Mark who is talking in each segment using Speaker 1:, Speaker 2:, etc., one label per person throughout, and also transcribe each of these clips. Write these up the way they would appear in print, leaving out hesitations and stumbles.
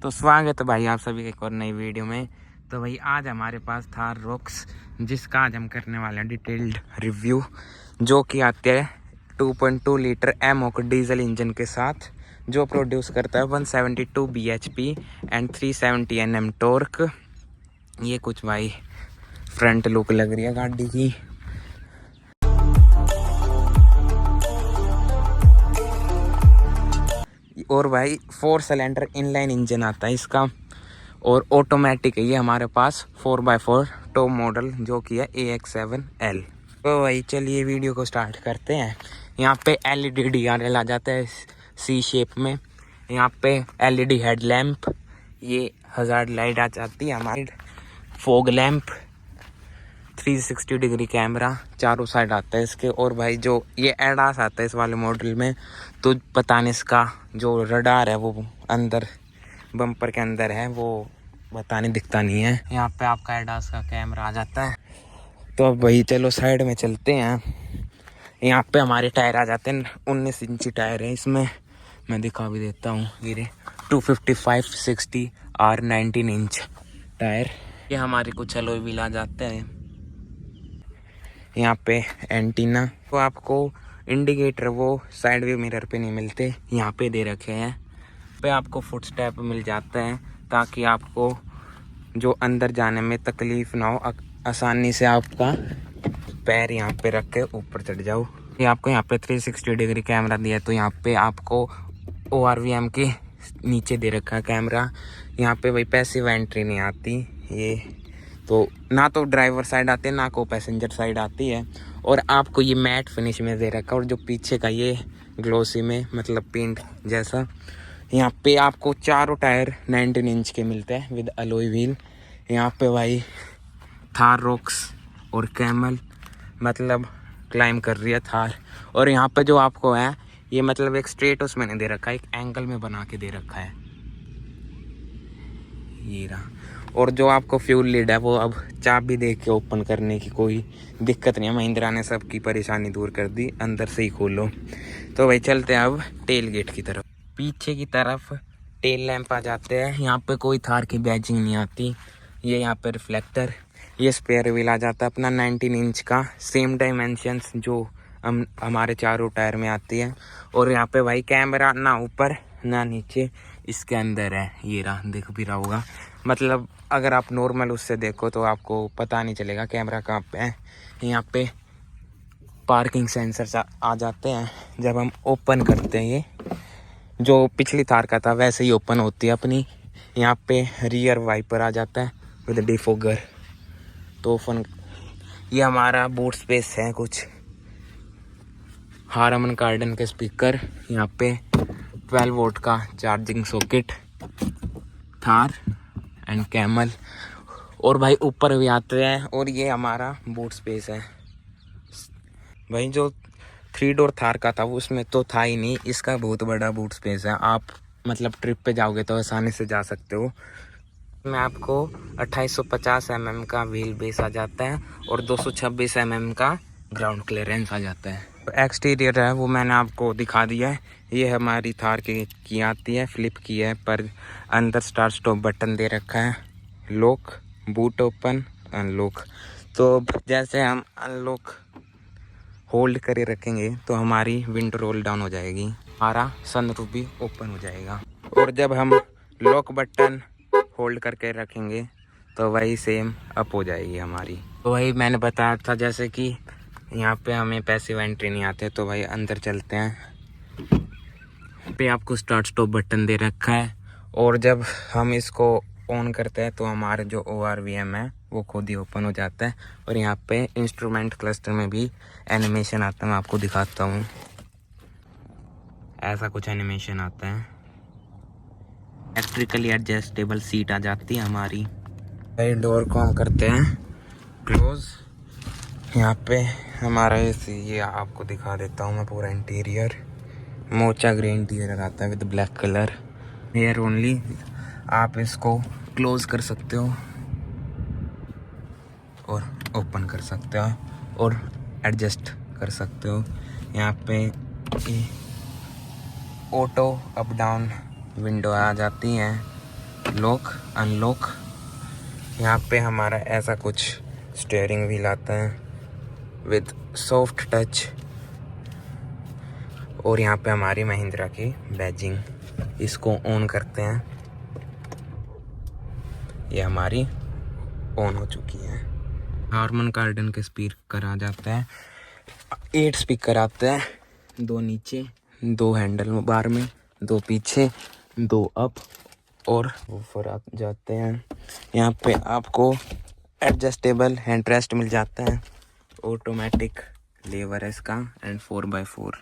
Speaker 1: तो स्वागत है भाई आप सभी के एक और नई वीडियो में। तो भाई आज हमारे पास थार रॉक्स, जिसका आज हम करने वाले हैं डिटेल्ड रिव्यू, जो कि आते हैं 2.2 लीटर एमओक डीजल इंजन के साथ, जो प्रोड्यूस करता है 172 bhp एंड 370 Nm टॉर्क। ये कुछ भाई फ्रंट लुक लग रही है गाड़ी की। और भाई 4 सिलेंडर इनलाइन इंजन आता है इसका, और ऑटोमेटिक है ये हमारे पास 4x4 टॉप मॉडल, जो कि है AX7L। तो भाई चलिए वीडियो को स्टार्ट करते हैं। यहाँ पे LED DRL आ जाता है सी शेप में। यहाँ पे LED हेडलैम्प, ये हजार्ड लाइट आ जाती है हमारी, फॉग लैम्प, 360 डिग्री कैमरा चारों साइड आता है इसके। और भाई जो ये एडास आता है इस वाले मॉडल में, तो पता नहीं इसका जो रडार है वो अंदर बम्पर के अंदर है, वो पता नहीं दिखता नहीं है। यहाँ पे आपका एडास का कैमरा आ जाता है। तो अब भाई चलो साइड में चलते हैं। यहाँ पे हमारे टायर आ जाते हैं, 19 इंची टायर है इसमें, मैं दिखा भी देता हूँ। ये 255/60 R19 इंच टायर। ये हमारे कुछ अलॉय व्हील आ जाते हैं। यहाँ पे एंटीना, तो आपको इंडिकेटर वो साइड व्यू मिरर पे नहीं मिलते, यहाँ पे दे रखे हैं। पे आपको फुट स्टेप मिल जाता है, ताकि आपको जो अंदर जाने में तकलीफ ना हो, आसानी से आपका पैर यहाँ पे रख के ऊपर चढ़ जाओ। ये आपको यहाँ पे 360 डिग्री कैमरा दिया है, तो यहाँ पे आपको ORVM के नीचे दे रखा है कैमरा। यहाँ पे भाई पैसिव एंट्री नहीं आती, ये तो ना तो ड्राइवर साइड आती है ना को पैसेंजर साइड आती है। और आपको ये मैट फिनिश में दे रखा है, और जो पीछे का ये ग्लोसी में मतलब पेंट जैसा। यहाँ पे आपको चारों टायर 19 इंच के मिलते हैं विद अलॉय व्हील। यहाँ पे भाई थार रॉक्स और कैमल मतलब क्लाइम कर रही है थार। और यहाँ पे जो आपको है ये मतलब एक स्ट्रेट उसमें नहीं दे रखा है, एक एंगल में बना के दे रखा है, ये रहा। और जो आपको फ्यूल लीड है वो अब चाबी दे के ओपन करने की कोई दिक्कत नहीं है, महिंद्रा ने सबकी परेशानी दूर कर दी, अंदर से ही खोलो। तो भाई चलते हैं अब टेल गेट की तरफ। पीछे की तरफ टेल लैंप आ जाते हैं। यहाँ पे कोई थार की बैजिंग नहीं आती। ये यहाँ पे रिफ्लेक्टर, ये स्पेयर व्हील आ जाता है अपना 19 इंच का, सेम डायमेंशंस जो हमारे चारों टायर में आती है। और यहाँ पे भाई कैमरा ना ऊपर ना नीचे, इसके अंदर है, ये रहा, दिख भी रहा होगा। मतलब अगर आप नॉर्मल उससे देखो तो आपको पता नहीं चलेगा कैमरा कहाँ पे है। यहाँ पे पार्किंग सेंसर्स आ जाते हैं। जब हम ओपन करते हैं, ये जो पिछली थार का था वैसे ही ओपन होती है अपनी। यहाँ पे रियर वाइपर आ जाता है विद डिफोगर, तो ओपन। ये हमारा बूट स्पेस है, कुछ हारमन कार्डन के स्पीकर, यहाँ पे 12 वोल्ट का charging socket, Thar and camel. और भाई ऊपर भी आते हैं। और ये हमारा बूट स्पेस है भाई, जो 3 डोर थार का था उसमें तो था ही नहीं, इसका बहुत बड़ा बूट स्पेस है। आप मतलब ट्रिप पे जाओगे तो आसानी से जा सकते हो। में आपको 2850 mm का व्हील बेस आ जाता है, और 226 mm का ग्राउंड क्लियरेंस आ जाता है। तो एक्सटीरियर है वो मैंने आपको दिखा दिया है। ये हमारी थार की आती है, फ्लिप की है, पर अंदर स्टार्ट स्टॉप बटन दे रखा है, लॉक, बूट ओपन, अनलॉक। तो जैसे हम अनलॉक होल्ड करे रखेंगे तो हमारी विंडो रोल डाउन हो जाएगी, हमारा सनरूफ भी ओपन हो जाएगा। और जब हम लॉक बटन होल्ड करके रखेंगे तो वही सेम अप हो जाएगी हमारी। तो वही मैंने बताया था, जैसे कि यहाँ पे हमें पैसिव एंट्री नहीं आते, तो भाई अंदर चलते हैं। पे आपको स्टार्ट स्टॉप बटन दे रखा है, और जब हम इसको ऑन करते हैं तो हमारे जो ORVM है वो खुद ही ओपन हो जाता है। और यहाँ पे इंस्ट्रूमेंट क्लस्टर में भी एनिमेशन आता है, मैं आपको दिखाता हूँ। ऐसा कुछ एनिमेशन आता है। इलेक्ट्रिकली एडजस्टेबल सीट आ जाती है हमारी। डोर को हम करते हैं क्लोज। यहाँ पे हमारा ये आपको दिखा देता हूँ मैं पूरा इंटीरियर। मोचा ग्रे इंटीरियर आता है with black colour, here only. आप इसको क्लोज कर सकते हो और ओपन कर सकते हो और एडजस्ट कर सकते हो। यहाँ पे ऑटो अप डाउन विंडो आ जाती हैं, लॉक अनलॉक। यहाँ पे हमारा ऐसा कुछ स्टीयरिंग व्हील आता है विद सॉफ्ट टच। और यहाँ पे हमारी महिंद्रा की बैजिंग, इसको ऑन करते हैं, ये हमारी ऑन हो चुकी है। हारमन कार्डन के स्पीकर आ जाते हैं, 8 स्पीकर आते हैं, 2 नीचे, 2 हैंडल बार में, 2 पीछे, 2 अप और वूफर आ जाते हैं। यहाँ पे आपको एडजस्टेबल हैंड रेस्ट मिल जाता है, ऑटोमेटिक लेवर है इसका and 4x4,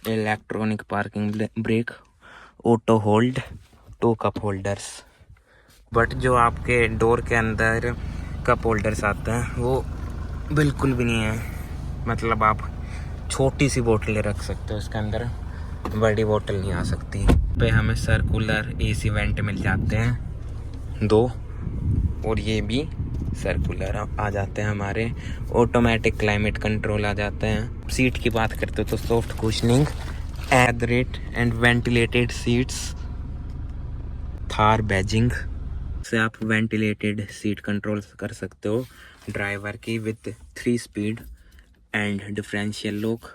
Speaker 1: electronic parking brake, auto hold, 2 cup holders. But जो आपके डोर के अंदर कप होल्डर्स आते हैं वो बिल्कुल भी नहीं है, मतलब आप छोटी सी बोतलें रख सकते हो इसके अंदर, बड़ी बोतल नहीं आ सकती। पे हमें सर्कुलर एसी वेंट मिल जाते हैं 2, और ये भी सर्कुलर आ जाते हैं हमारे। ऑटोमेटिक क्लाइमेट कंट्रोल आ जाते हैं। सीट की बात करते हो तो soft cushioning, aerated and ventilated seats, Thar badging से आप वेंटिलेटेड सीट कंट्रोल कर सकते हो ड्राइवर की with 3 speed and differential lock.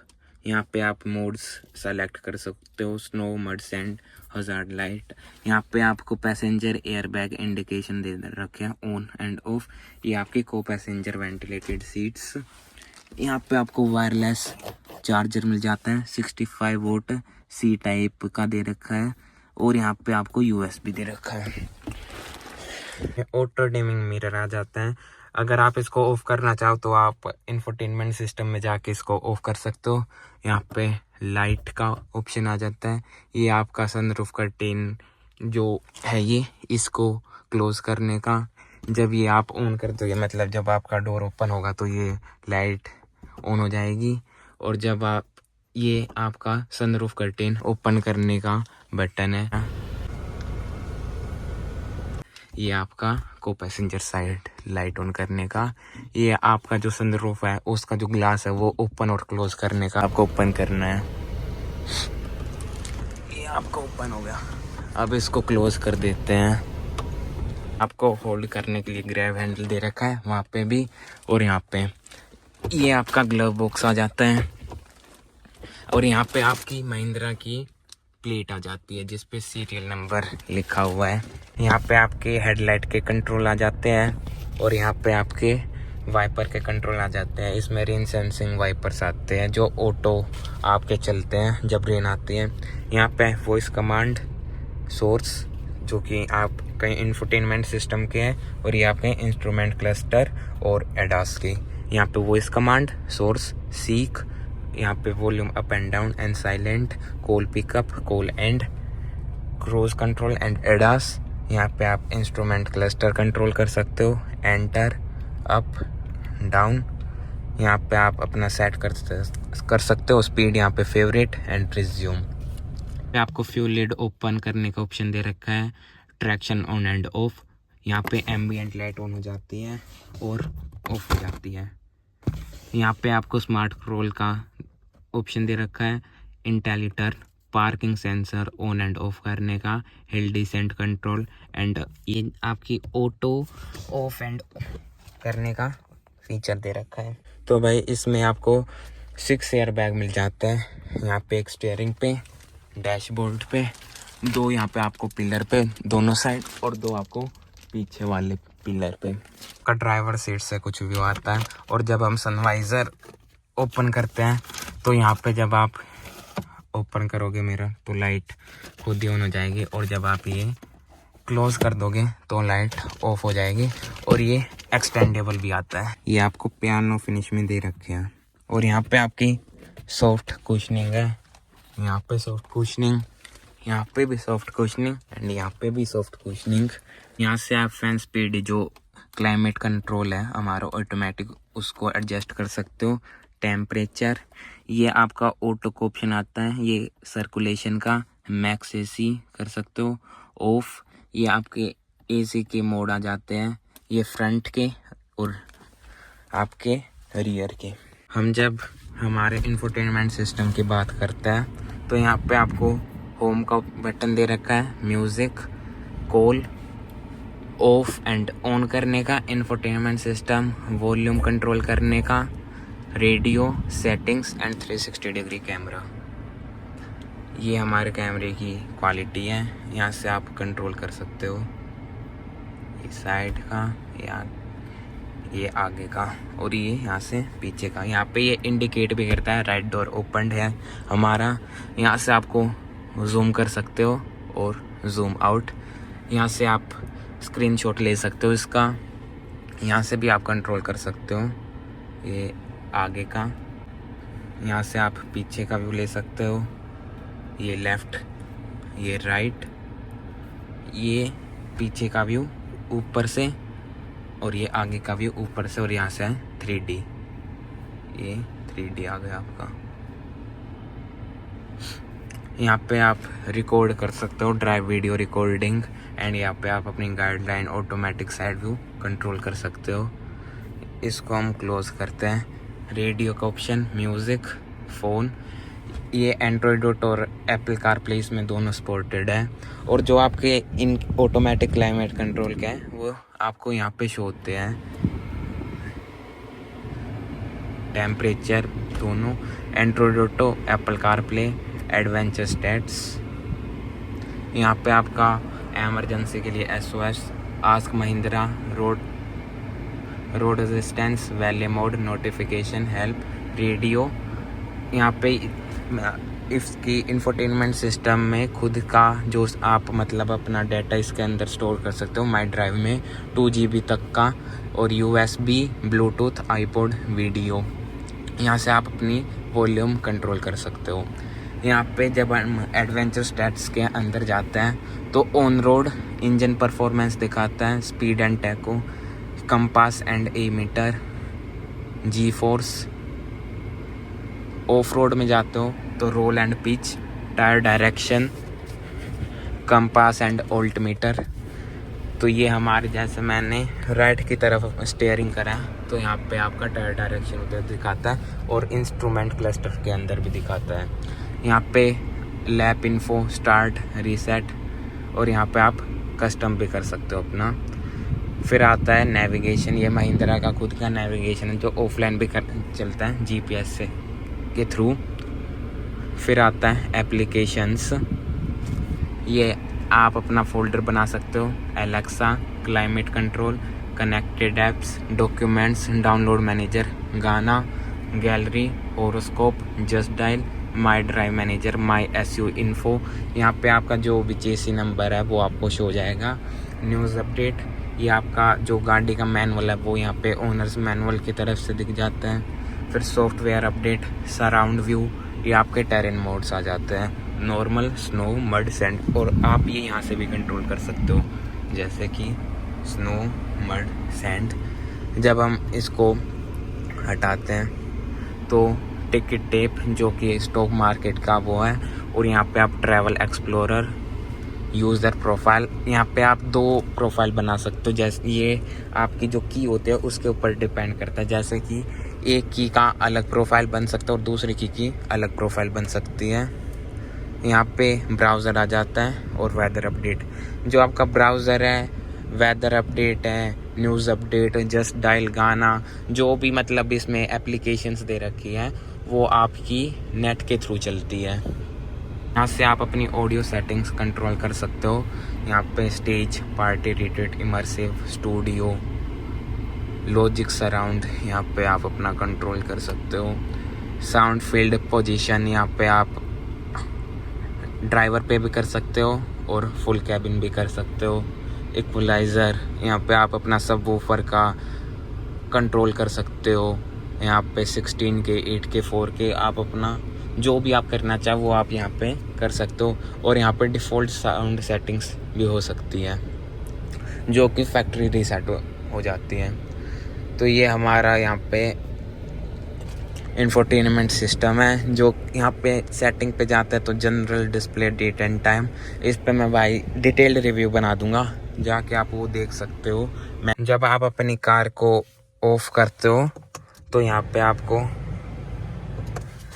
Speaker 1: यहाँ पे आप मोड्स सेलेक्ट कर सकते हो, snow, mud, sand, hazard light. यहाँ पे आपको पैसेंजर एयर बैग इंडिकेशन दे रखे हैं ऑन एंड ऑफ। ये आपकी को पैसेंजर वेंटिलेटेड सीट्स। यहाँ पे आपको वायरलेस चार्जर मिल जाता है, 65 वोट सी टाइप का दे रखा है, और यहाँ पे आपको USB दे रखा है। ऑटो डिमिंग मिरर आ जाता है। अगर आप इसको ऑफ करना चाहो तो आप इंफोटेनमेंट सिस्टम में जाके इसको ऑफ कर सकते हो। यहाँ पे लाइट का ऑप्शन आ जाता है। ये आपका सनरूफ कर्टेन जो है ये, इसको क्लोज करने का। जब ये आप ऑन कर दोगे, मतलब जब आपका डोर ओपन होगा तो ये लाइट ऑन हो जाएगी, और जब आप ये आपका सनरूफ कर्टेन ओपन करने का बटन है। ये आपका को पैसेंजर साइड लाइट ऑन करने का। ये आपका जो सनरूफ है उसका जो ग्लास है वो ओपन और क्लोज करने का आपको ओपन करना है। ये आपका ओपन हो गया। अब इसको क्लोज कर देते हैं। आपको होल्ड करने के लिए ग्रैब हैंडल दे रखा है वहाँ पे भी, और यहाँ पे ये आपका ग्लव बॉक्स आ जाता है, और यहाँ पे आपकी महिंद्रा की प्लेट आ जाती है जिस पे सीरियल नंबर लिखा हुआ है। यहाँ पे आपके हेडलाइट के कंट्रोल आ जाते हैं, और यहाँ पे आपके वाइपर के कंट्रोल आ जाते हैं। इसमें रेन सेंसिंग वाइपर्स आते हैं जो ऑटो आपके चलते हैं जब रेन आती है। यहाँ पे वॉइस कमांड सोर्स जो कि आप कहीं इंफोटेनमेंट सिस्टम के हैं, और ये आपके इंस्ट्रूमेंट क्लस्टर और एडास के। यहाँ पे वॉइस कमांड सोर्स सीक, यहाँ पे volume up and down and silent, call pickup, call and, cruise control and ADAS. यहाँ पे आप इंस्ट्रूमेंट क्लस्टर कंट्रोल कर सकते हो, एंटर, अप, डाउन। यहाँ पे आप अपना सेट कर सकते हो स्पीड, यहाँ पे फेवरेट एंड रिज्यूम। आपको फ्यूल लिड ओपन करने का ऑप्शन दे रखा है, ट्रैक्शन ऑन एंड ऑफ। यहाँ पे एम्बिएंट लाइट ऑन हो जाती है और ऑफ हो जाती है। यहाँ पे आपको स्मार्ट कंट्रोल का ऑप्शन दे रखा है, इंटेलिटर, parking sensor on and off करने का, हिल डिसेंट कंट्रोल एंड ये आपकी ऑटो ऑफ एंड करने का फीचर दे रखा है। तो भाई इसमें आपको 6 एयर बैग मिल जाते हैं। यहाँ पे एक स्टीयरिंग पे, डैशबोर्ड पे, 2 यहाँ पे आपको पिलर पे दोनों साइड, और 2 आपको पीछे वाले पिलर पे का ड्राइवर सीट से कुछ व्यू आता है। और जब हम सनवाइजर ओपन करते हैं तो यहाँ पे जब आप ओपन करोगे मिरर तो लाइट खुद ही ऑन हो जाएगी, और जब आप ये क्लोज कर दोगे तो लाइट ऑफ हो जाएगी। और ये एक्सटेंडेबल भी आता है। ये आपको पियानो फिनिश में दे रखे हैं, और यहाँ पे आपकी सॉफ्ट कुशनिंग है। यहाँ पे सॉफ्ट कुशनिंग, यहाँ पे भी सॉफ्ट कुशनिंग एंड यहाँ पे भी सॉफ्ट कुशनिंग। यहाँ से आप फैन स्पीड जो क्लाइमेट कंट्रोल है हमारा ऑटोमेटिक, उसको एडजस्ट कर सकते हो। टेम्परेचर, ये आपका ऑटो का ऑप्शन आता है, ये सर्कुलेशन का, मैक्स एसी कर सकते हो। ऑफ, ये आपके एसी के मोड आ जाते हैं, ये फ्रंट के और आपके रियर के। हम जब हमारे इंफोटेनमेंट सिस्टम की बात करते हैं तो यहाँ पे आपको होम का बटन दे रखा है, music, call, of and on करने का, इंफोटेनमेंट सिस्टम, वॉल्यूम कंट्रोल करने का, radio, settings and 360 degree camera. ये हमारे कैमरे की क्वालिटी है। यहाँ से आप कंट्रोल कर सकते हो ये साइड का या ये आगे का, और ये यहाँ से पीछे का। यहाँ पे ये इंडिकेट भी करता है राइट डोर ओपन है हमारा। यहाँ से आपको जूम कर सकते हो और जूम आउट। यहाँ से आप स्क्रीनशॉट ले सकते हो इसका। यहाँ से भी आप कंट्रोल कर सकते हो ये आगे का। यहाँ से आप पीछे का व्यू ले सकते हो, ये लेफ़्ट, ये राइट, ये पीछे का व्यू ऊपर से, और ये आगे का व्यू ऊपर से, और यहाँ से है 3D। ये 3D आ गया आपका। यहाँ पे आप रिकॉर्ड कर सकते हो, ड्राइव वीडियो रिकॉर्डिंग, एंड यहाँ पे आप अपनी guideline automatic side view control कर सकते हो। इसको हम क्लोज करते हैं। रेडियो का ऑप्शन, म्यूज़िक, फ़ोन, ये एंड्रॉयड ऑटो और एप्पल कारप्ले इसमें दोनों सपोर्टेड है। और जो आपके इन ऑटोमेटिक क्लाइमेट कंट्रोल के हैं वो आपको यहाँ पे शो होते हैं, टेम्परेचर दोनों, Android Auto, Apple CarPlay, adventure stats. यहाँ पे आपका एमरजेंसी के लिए SOS, ask Mahindra, road resistance, valet mode, notification, help, radio. यहाँ पे इसकी इंफोटेनमेंट सिस्टम में खुद का जो आप मतलब अपना डाटा इसके अंदर स्टोर कर सकते हो माई ड्राइव में 2 GB तक का, और USB, ब्लूटूथ, आईपॉड, वीडियो। यहाँ से आप अपनी वॉल्यूम कंट्रोल कर सकते हो। यहाँ पे जब हम एडवेंचर स्टैट्स के अंदर जाते हैं तो ऑन रोड इंजन परफॉर्मेंस दिखाता है, speed and tacho, compass and a meter, G force. Off road में जाते हो तो roll and pitch, tyre direction, compass and altimeter. तो ये हमारे जैसे मैंने राइट की तरफ स्टीयरिंग करा तो यहाँ पे आपका टायर डायरेक्शन उधर दिखाता है, और इंस्ट्रूमेंट क्लस्टर के अंदर भी दिखाता है। यहाँ पे लैप इन्फो, स्टार्ट, रीसेट, और यहाँ पे आप कस्टम भी कर सकते हो अपना। फिर आता है नेविगेशन, ये महिंद्रा का खुद का नेविगेशन है जो ऑफलाइन भी चलता है GPS से के थ्रू। फिर आता है एप्लीकेशंस, ये आप अपना फोल्डर बना सकते हो, Alexa, climate control, connected apps, documents, download manager, Gaana, gallery, horoscope, Just Dial, my drive manager, my SU info. यहाँ पे आपका जो भी चेसी नंबर है वो आपको शो हो जाएगा। न्यूज़ अपडेट, ये आपका जो गाड़ी का मैनुअल है वो यहाँ पे ओनर्स मैनुअल की तरफ से दिख जाता है। फिर सॉफ्टवेयर अपडेट, सराउंड व्यू, ये आपके टेरेन मोड्स आ जाते हैं, नॉर्मल, स्नो, मड, सैंड, और आप ये यहाँ से भी कंट्रोल कर सकते हो जैसे कि स्नो, मड, सैंड। जब हम इसको हटाते हैं तो टिकट टेप जो कि स्टॉक मार्केट का वो है, और यहाँ पे आप ट्रैवल एक्सप्लोरर, यूज़र प्रोफाइल, यहाँ पे आप 2 प्रोफाइल बना सकते हो। जैसे ये आपकी जो की होती है उसके ऊपर डिपेंड करता है, जैसे कि एक की का अलग प्रोफाइल बन सकता है और दूसरी की अलग प्रोफाइल बन सकती है। यहाँ पे ब्राउज़र आ जाता है, और वेदर अपडेट, जो आपका ब्राउज़र है, वेदर अपडेट है, न्यूज़ अपडेट, जस्ट डायल, गाना, जो भी मतलब इसमें एप्लीकेशंस दे रखी है वो आपकी नेट के थ्रू चलती है। यहाँ से आप अपनी ऑडियो सेटिंग्स कंट्रोल कर सकते हो। यहाँ पे stage, party rated, immersive, studio, logic, surround, यहाँ पे आप अपना कंट्रोल कर सकते हो। साउंड फील्ड पोजीशन, यहाँ पे आप ड्राइवर पे भी कर सकते हो और फुल कैबिन भी कर सकते हो। इक्वलाइज़र, यहाँ पे आप अपना सब वूफर का कंट्रोल कर सकते हो। यहाँ पे 16K, 8K, 4K, आप अपना जो भी आप करना चाहो वो आप यहाँ पे कर सकते हो। और यहाँ पे डिफ़ॉल्ट साउंड सेटिंग्स भी हो सकती है जो कि फैक्ट्री रीसेट हो जाती है। तो ये हमारा यहाँ पे इंफोटेनमेंट सिस्टम है। जो यहाँ पे सेटिंग पे जाता है तो general, display, date and time, इस पे मैं भाई डिटेल्ड रिव्यू बना दूंगा, जाके आप वो देख सकते हो। जब आप अपनी कार को ऑफ करते हो तो यहाँ पे आपको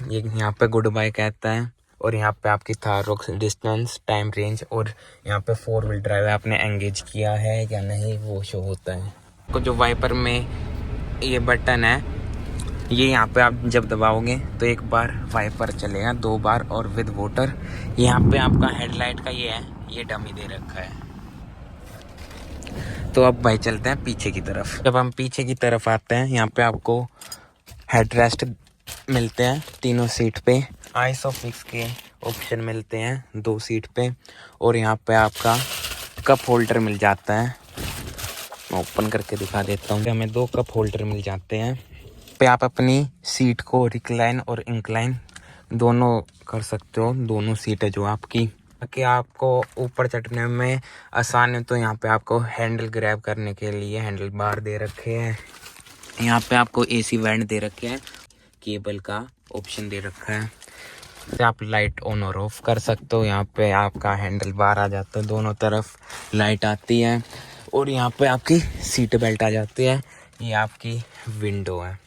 Speaker 1: ये यहाँ पे गुड बाय कहता है, और यहाँ पे आपकी Thar rocks distance, time range और यहाँ पे 4 व्हील ड्राइव आपने एंगेज किया है या नहीं वो शो होता है। तो जो वाइपर में ये बटन है, ये यहाँ पे आप जब दबाओगे तो एक बार वाइपर चलेगा, 2 बार और विद वाटर। यहाँ पे आपका हेडलाइट का ये है, ये डमी दे रखा है। तो अब भाई चलते हैं पीछे की तरफ। जब हम पीछे की तरफ आते हैं, यहाँ पे आपको हेडरेस्ट मिलते हैं तीनों सीट पे, आइसोफिक्स के ऑप्शन मिलते हैं 2 सीट पे, और यहाँ पे आपका कप होल्डर मिल जाता है। मैं ओपन करके दिखा देता हूँ। हमें 2 कप होल्डर मिल जाते हैं। पे आप अपनी सीट को रिक्लाइन और इंक्लाइन दोनों कर सकते हो, दोनों सीटें जो आपकी, ताकि आपको ऊपर चढ़ने में आसान है। तो यहाँ पे आपको हैंडल ग्रैब करने के लिए हैंडल बार दे रखे हैं। यहाँ पे आपको एसी वेंट दे रखे हैं, केबल का ऑप्शन दे रखा है, तो आप लाइट ऑन और ऑफ कर सकते हो। यहाँ पे आपका हैंडल बार आ जाता है, दोनों तरफ लाइट आती है, और यहाँ पे आपकी सीट बेल्ट आ जाती है। ये आपकी विंडो है।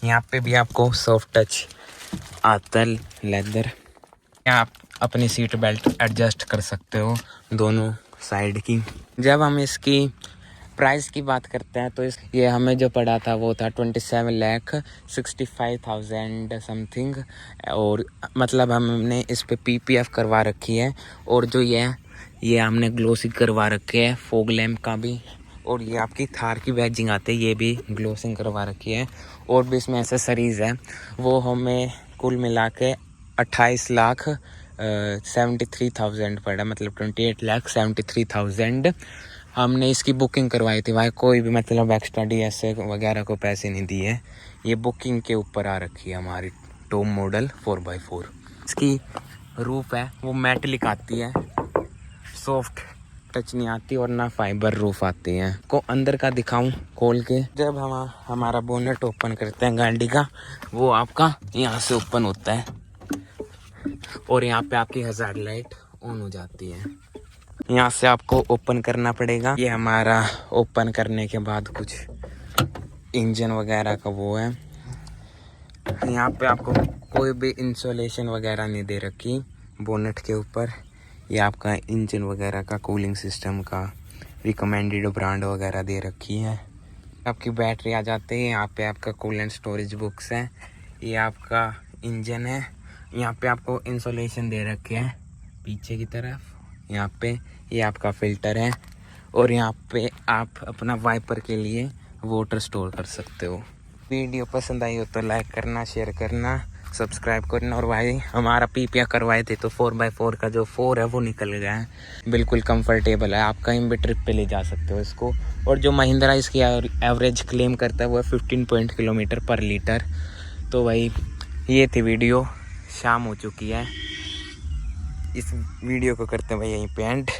Speaker 1: यहाँ पे भी आपको सॉफ्ट टच आता है लेदर। आप अपनी सीट बेल्ट एडजस्ट कर सकते हो दोनों साइड की। जब हम इसकी प्राइस की बात करते हैं तो ये हमें जो पड़ा था वो था 27,65,000 समथिंग, और मतलब हमने इस पे PPF करवा रखी है, और जो ये हमने ग्लोसिंग करवा रखे है फॉग लैम्प का भी, और ये आपकी थार की बैजिंग आती है, ये भी ग्लोसिंग करवा रखी है, और भी इसमें एसेसरीज़ है। वो हमें कुल मिला के 28,73,000 पड़ा, मतलब 28,73,000। हमने इसकी बुकिंग करवाई थी भाई, कोई भी मतलब एक्स्ट्रा DSA वगैरह को पैसे नहीं दिए। ये बुकिंग के ऊपर आ रखी है हमारी टॉप मॉडल 4x4। इसकी रूफ है वो मेटलिक आती है, सॉफ्ट टच नहीं आती, और ना फाइबर रूफ आती है। को अंदर का दिखाऊं खोल के, जब हम हमारा बोनेट ओपन करते हैं गाड़ी का, वो आपका यहाँ से ओपन होता है, और यहाँ पे आपकी हज़ार्ड लाइट ऑन हो जाती है। यहाँ से आपको ओपन करना पड़ेगा। ये हमारा ओपन करने के बाद कुछ इंजन वगैरह का वो है। यहाँ पे आपको कोई भी इंसुलेशन वगैरह नहीं दे रखी बोनेट के ऊपर। ये आपका इंजन वगैरह का कूलिंग सिस्टम का रिकमेंडेड ब्रांड वगैरह दे रखी है। आपकी बैटरी आ जाती है। यहाँ पे आपका कूलेंट स्टोरेज बुक्स है। ये आपका इंजन है। यहाँ पे आपको इंसुलेशन दे रखे हैं पीछे की तरफ। यहाँ पे ये आपका फ़िल्टर है, और यहाँ पे आप अपना वाइपर के लिए वाटर स्टोर कर सकते हो। वीडियो पसंद आई हो तो लाइक करना, शेयर करना, सब्सक्राइब करना। और भाई हमारा PPF करवाए थे तो 4x4 का जो 4 है वो निकल गया है। बिल्कुल कंफर्टेबल है, आप कहीं भी ट्रिप पे ले जा सकते हो इसको। और जो महिंद्रा इसकी एवरेज क्लेम करता है वो है 15 किलोमीटर पर लीटर। तो भाई ये थी वीडियो, शाम हो चुकी है। इस वीडियो को करते हैं भाई यहीं पे एंड।